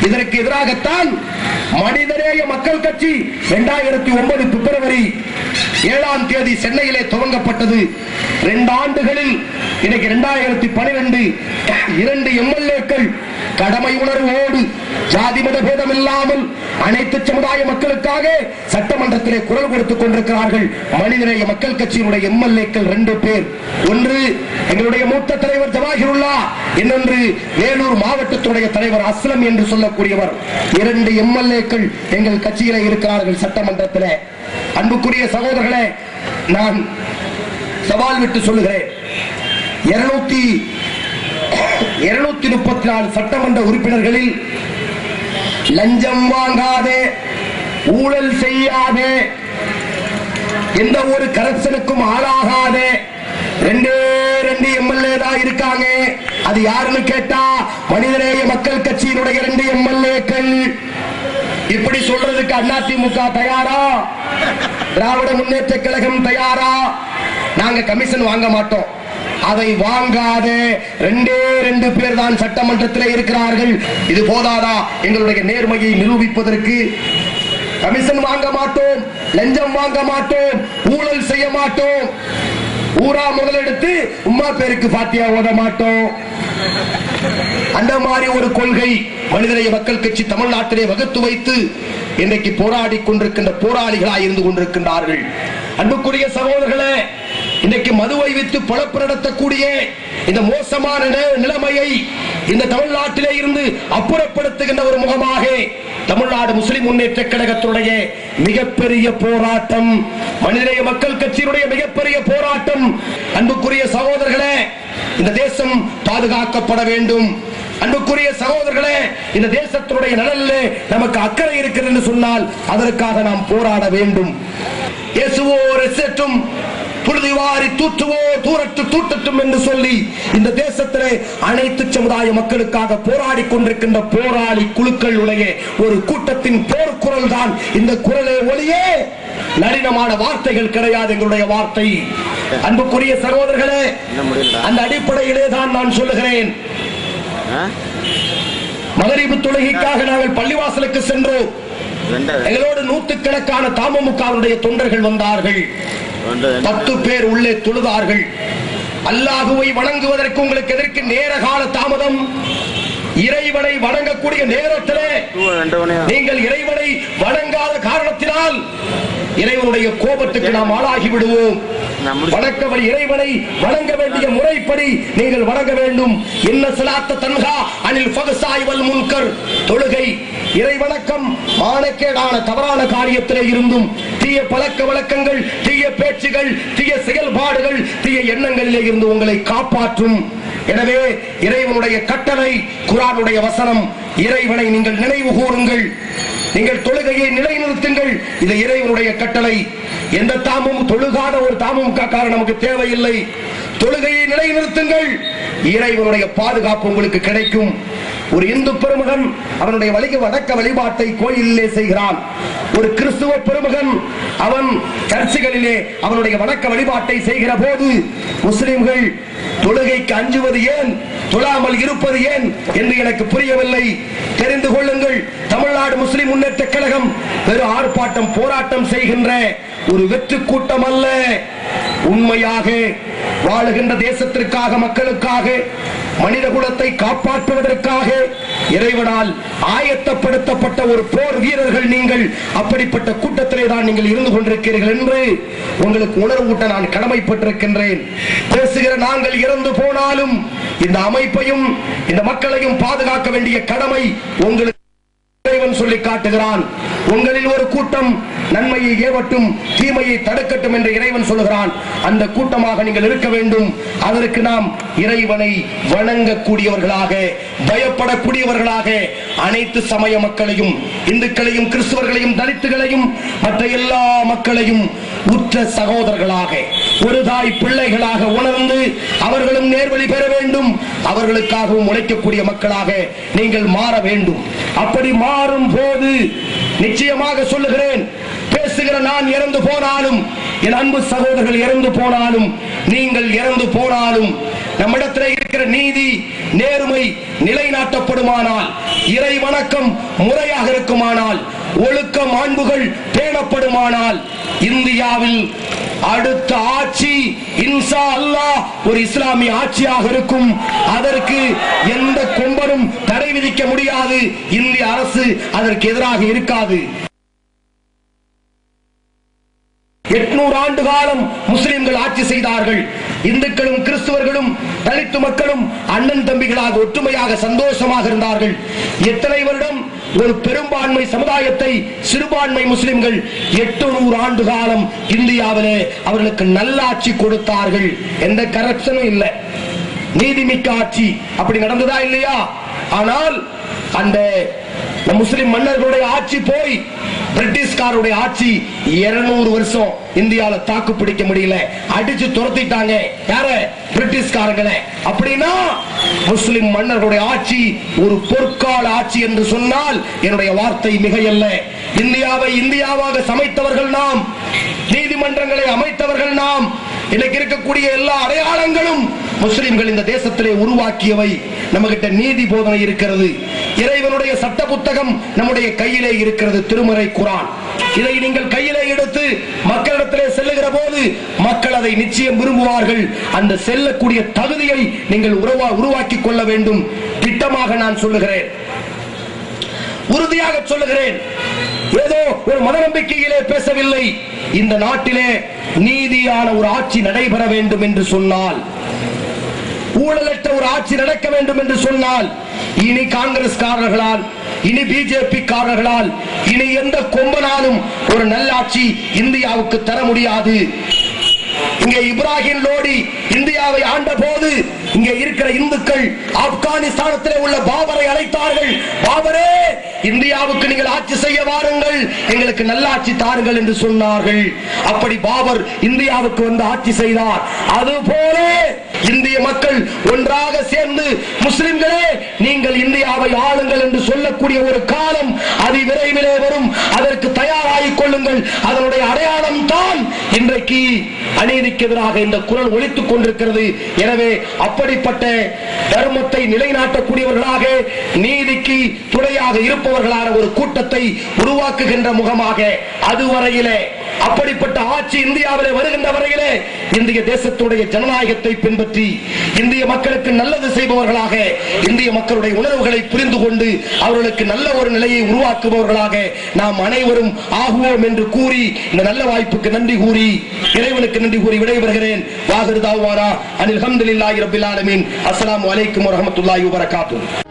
இதற்கு எதிராகத்தான் மனிதநேய மக்கள் கட்சி 2009 பிப்ரவரி 7ஆம் தேதி சென்னையிலே துவங்கப்பட்டது. 2 ஆண்டுகளில் இன்னைக்கு 2012 2 எம்எல்ஏக்கள் கடமை உணர்வோடு ஜாதி மத பேதம் இல்லாமல் அனைத்து சமுதாய மக்களுக்காக சட்டமன்றத்திலே குரல் கொடுத்துக் கொண்டிருக்கிறார்கள். மனிதநேய மக்கள் கட்சியினுடைய எம்எல்ஏக்கள் 2 பேர். ஒன்று எங்களுடைய மூத்த தலைவர் ஜவாஹிருல்லா, இன்னொன்று வேலூர் மாவட்டத்துடைய தலைவர் அஸ்லம் என்று சொல்லக்கூடியவர். 2 எம்எல்ஏக்கள் எங்கள் கட்சியிலே இருக்கிறார்கள் சட்டமன்றத்தில். அன்புக்குரிய சகோதரர்களே, நான் சவால் விட்டு சொல்லுகிறேன், 234 சட்டமன்ற உறுப்பினர்களில் லஞ்சம் வாங்காதே, ஊழல் செய்யாதே, எந்த ஒரு கரப்ஷனுக்கும் ஆளாகாதே 2 எம்எல்ஏ தான் இருக்காங்க. அது யாருன்னு கேட்டா மனிதநேய மக்கள் கட்சியினுடைய 2 எம்எல்ஏக்கள். இப்படி சொல்றதுக்கு அதிமுக தயாரா? திராவிட முன்னேற்ற கழகம் தயாரா? நாங்க கமிஷன் வாங்க மாட்டோம். அதை வாங்காத 2 பேர் தான் சட்டமன்றத்தில் இருக்கிறார்கள். இது போதாதா எங்களுடைய நேர்மையை நிரூபிப்பதற்கு? கமிஷன் வாங்க மாட்டோம், லஞ்சம் வாங்க மாட்டோம், ஊழல் செய்ய மாட்டோம், ஊரா முதலெடுத்து உம்மா பேருக்கு பாத்தியா ஓத மாட்டோம். அந்த மாதிரி ஒரு கொள்கை மனிதநேய மக்கள் கட்சி தமிழ்நாட்டிலே வகுத்து வைத்து இன்றைக்கு போராடி கொண்டிருக்கின்ற போராளிகளாய் இருந்து கொண்டிருக்கின்றார்கள். அன்புக்குரிய சகோதரர்களே, இன்னைக்கு மதுவை வித்து பொழப்பு நடத்தக்கூடிய இந்த மோசமான நிலைமையை இந்த தமிழ்நாட்டிலே இருந்து அப்புறப்படுத்துகின்ற ஒரு முகமாக தமிழ்நாடு முஸ்லிம் முன்னேற்ற கழகத்துடைய மிகப்பெரிய போராட்டம், மனிதநேய மக்கள் கட்சியினுடைய மிகப்பெரிய போராட்டம். அன்புக்குரிய சகோதரர்களே, இந்த தேசம் பாதுகாக்கப்பட வேண்டும். அன்புக்குரிய சகோதரர்களே, இந்த தேசத்தினுடைய நலனிலே நமக்கு அக்கறை இருக்கிறது என்று சொன்னால் அதற்காக நாம் போராட வேண்டும். இயேசுவோ ரெசெட்டும் புழுதிவாரி தூற்றுவோ தூரட்டு தூட்டட்டும் என்று சொல்லி இந்த தேசத்திலே அனைத்து சமுதாய மக்களுக்காக போராடி கொண்டிருக்கின்ற போராளி குழுக்களுடைய ஒரு கூட்டத்தின் போர்க்குரல் தான் இந்த குரலே ஒளியே, நளினமான வார்த்தைகள் கிடையாது எங்களுடைய வார்த்தை. அன்புக்குரிய சகோதரர்களே, அந்த அடிப்படையிலே தான் நான் சொல்லுகிறேன், மகரிபு தொழுகைக்காக நாங்கள் பள்ளிவாசலுக்கு சென்றோம். எங்களோடு நூற்றுக்கணக்கான தமுமுகவுடைய தொண்டர்கள் வந்தார்கள். 10 பேர் உள்ளே தொழுதார்கள். அல்லாஹுவை வணங்குவதற்கு உங்களுக்கு எதற்கு நேர கால தாமதம்? இறைவனை வணங்கக்கூடிய நேரத்திலே நீங்கள் இறைவனை வணங்காத காரணத்தினால் இறைவனுடைய கோபத்துக்கு நாம் ஆளாகி விடுவோம். வணக்கவழி இறைவனை வணங்க வேண்டிய முறைப்படி நீங்கள் வணங்க வேண்டும். இன்ன ஸலாத்த தன்ஹா அனில் ஃபஹ்ஷாய் வல் முன்கர். தொழுகை, இறை வணக்கம் மானக்கேடான தவறான காரியத்திலே இருந்தும், தீய பழக்க வழக்கங்கள், தீய பேச்சுகள், தீய செயல்பாடுகள், தீய எண்ணங்களிலே இருந்து உங்களை காப்பாற்றும். எனவே இறைவனுடைய கட்டளை, குர்ஆனுடைய வசனம், இறைவனை நீங்கள் நினைவு கூறுங்கள், நீங்கள் தொழுகையை நிலைநிறுத்துங்கள். இது இறைவனுடைய கட்டளை. எந்த தாமும் தொழுகாத ஒரு தமுமுககாரர் நமக்கு தேவையில்லை. தொழுகையை நிலைநிறுத்துங்கள், இறைவனுடைய பாதுகாப்பு உங்களுக்கு கிடைக்கும். ஒரு இந்து பெருமகன் அவனுடைய வணக்க வழிபாட்டை கோயிலிலே செய்கிறான். ஒரு கிறிஸ்துவ பெருமகன் அவன் சர்ச்சுகளிலே அவனுடைய வணக்க வழிபாட்டை செய்கிற போது முஸ்லிம்கள் தொழுகைக்கு அஞ்சுவது ஏன், தொழாமல் இருப்பது ஏன் என்று எனக்கு புரியவில்லை. தெரிந்து கொள்ளுங்கள், தமிழ்நாடு முஸ்லிம் முன்னேற்ற கழகம் வெறும் ஆர்ப்பாட்டம் போராட்டம் செய்கின்ற ஒரு வெற்று கூட்டம் அல்ல. உண்மையாக வாழுகின்ற தேசத்திற்காக, மக்களுக்காக, மனித குலத்தை காப்பாற்றுவதற்காக இறைவனால் ஆயத்தப்படுத்தப்பட்ட ஒரு போர் வீரர்கள் நீங்கள். அப்படிப்பட்ட கூட்டத்திலே தான் நீங்கள் இருந்து கொண்டிருக்கிறீர்கள் என்று உங்களுக்கு உணர்வூட்ட நான் கடமைப்பட்டிருக்கின்றேன். பேசுகிற நாங்கள் இறந்து போனாலும் இந்த அமைப்பையும் இந்த மக்களையும் பாதுகாக்க வேண்டிய கடமை உங்களுக்கு இறைவன் சொல்லி காட்டுகிறான். உங்களில் ஒரு கூட்டம் நன்மையை ஏவட்டும், தீமையை தடுக்கட்டும் என்று இறைவன் சொல்லுகிறான். அந்த கூட்டமாக நீங்கள் இருக்க வேண்டும். அதற்கு நாம் இறைவனை வணங்கக்கூடியவர்களாக, பயப்படக்கூடியவர்களாக, அனைத்து சமய மக்களையும், இந்துக்களையும், கிறிஸ்தவர்களையும், தலித்துகளையும், மற்ற எல்லா மக்களையும் உற்ற சகோதரர்களாக, ஒரு தாய் பிள்ளைகளாக உணர்ந்து அவர்களும் நேர்வழி பெற வேண்டும். அவர்களுக்காகவும் உழைக்கக்கூடிய மக்களாக நீங்கள் மாற வேண்டும். அப்படி மாறும் போது நிச்சயமாக சொல்லுகிறேன், பேசுகிற நான் இறந்து போனாலும், என் அன்பு சகோதரர்கள் இறந்து போனாலும், நீங்கள் இறந்து போனாலும், நம்மிடத்தில் இருக்கிற நீதி நேர்மை நிலைநாட்டப்படுமானால், இறை வணக்கம் முறையாக இருக்குமானால், ஒழுக்க மாண்புகள் பேணப்படுமானால், இந்தியாவில் அடுத்த ஆட்சி இன்ஷா அல்லாஹ் ஒரு இஸ்லாமிய ஆட்சியாக இருக்கும். அதற்கு எந்த கொம்பனும் தடை விதிக்க முடியாது. இந்திய அரசு அதற்கு எதிராக இருக்காது. 800 ஆண்டு காலம் முஸ்லிம்கள் ஆட்சி செய்தார்கள். இந்துக்களும் கிறிஸ்துவர்களும் தலித்து மக்களும் அண்ணன் தம்பிகளாக ஒற்றுமையாக சந்தோஷமாக இருந்தார்கள். எத்தனை வருடம் ஒரு பெரும்பான்மை சமுதாயத்தை சிறுபான்மை முஸ்லிம்கள் 800 ஆண்டு காலம் இந்தியாவிலே அவர்களுக்கு நல்லாட்சி கொடுத்தார்கள். எந்த கரப்ஷனும் இல்லை, நீதிமிக்க ஆட்சி. அப்படி நடந்ததா இல்லையா? ஆனால் அந்த முஸ்லிம் மன்னர்களுடைய ஆட்சி போய் பிரிட்டிஷ்காரருடைய ஆட்சி 200 வருஷம் இந்தியாவில் தாக்கு பிடிக்க முடியல, அடிச்சு துரத்திட்டாங்க. யார? பிரிட்டிஷ்காரங்களே. அப்படின்னா முஸ்லிம் மன்னர்களுடைய ஆட்சி ஒரு பொற்கால ஆட்சி என்று சொன்னால் என்னுடைய வார்த்தை மிகையல்ல. இந்தியாவை இந்தியாவாக சமைத்தவர்கள் நாம், நீதிமன்றங்களை அமைத்தவர்கள் நாம். இன்னைக்கு இருக்கக்கூடிய எல்லா அடையாளங்களும் முஸ்லிம்கள் இந்த தேசத்திலே உருவாக்கியவை. நம்ம கிட்ட நீதி போதனை இருக்கிறது, இறைவனுடைய சட்ட புத்தகம் நம்முடைய கையிலே இருக்கிறது, திருமறை குர்ஆன். இதை நீங்கள் கையிலே எடுத்து மக்களிடத்திலே செல்லுகிற போது மக்கள் அதை நிச்சயம் விரும்புவார்கள். அந்த செல்லக்கூடிய தகுதியை நீங்கள் உருவாக்கி கொள்ள வேண்டும். திட்டமாக நான் சொல்லுகிறேன், உறுதியாக சொல்லுகிறேன். ஏதோ ஒரு மனநம்பிக்கையிலே பேசவில்லை. இந்த நாட்டிலே நீதியான ஒரு ஆட்சி நடைபெற வேண்டும் என்று சொன்னால், ஊழலற்ற ஒரு ஆட்சி நடக்க வேண்டும் என்று சொன்னால், இனி காங்கிரஸ்காரர்களால், இனி பிஜேபி காரர்களால், இனி எந்த கொம்பனாலும் ஒரு நல்லாட்சி இந்தியாவுக்கு தர முடியாது. இங்கே இப்ராஹிம் லோடி இந்தியாவை ஆண்ட போது இங்கே இருக்கிற இந்துக்கள் ஆப்கானிஸ்தானத்திலே உள்ள பாபரை அழைத்தார்கள். பாபரே, இந்தியாவுக்கு நீங்கள் ஆட்சி செய்ய வாருங்கள், எங்களுக்கு நல்லாட்சி தாருங்கள் என்று சொன்னார்கள். அப்படி பாபர் இந்தியாவுக்கு வந்து ஆட்சி செய்தார். அதுபோல இந்திய மக்கள் ஒன்றாக சேர்ந்து முஸ்லிம்களே நீங்கள் இந்தியாவை ஆளுங்கள் என்று சொல்லக்கூடிய ஒரு காலம் அதி விரைவிலே வரும். அதற்கு தயாராகிக் கொள்ளுங்கள். அதனுடைய அடையாளம் தான் இன்றைக்கு அநீதிக்கு எதிராக இந்த குரல் ஒலித்துக் கொண்டிருக்கிறது. எனவே அப்படிப்பட்ட தர்மத்தை நிலைநாட்டக்கூடியவர்களாக, நீதிக்கு துணையாக இருப்பவர்களான ஒரு கூட்டத்தை உருவாக்குகின்ற முகமாக, அதுவரையிலே அப்படிப்பட்ட ஆட்சி இந்தியாவிலே வருகின்ற வரையிலே இந்திய தேசத்துடைய ஜனநாயகத்தை பின்பற்றி இந்திய மக்களுக்கு நல்லது செய்பவர்களாக, இந்திய மக்களுடைய உணர்வுகளை புரிந்து கொண்டு அவர்களுக்கு நல்ல ஒரு நிலையை உருவாக்குபவர்களாக நாம் அனைவரும் ஆகுவோம் என்று கூறி இந்த நல்ல வாய்ப்புக்கு நன்றி கூறி இறைவனுக்கு நன்றி கூறி விடைபெறுகிறேன். வாஹிரு தாவானா அனில் ஹம்துலில்லாஹி ரப்பில் ஆலமீன். அஸ்ஸலாமு அலைக்கும் வரஹ்மத்துல்லாஹி வபரகாத்துஹு.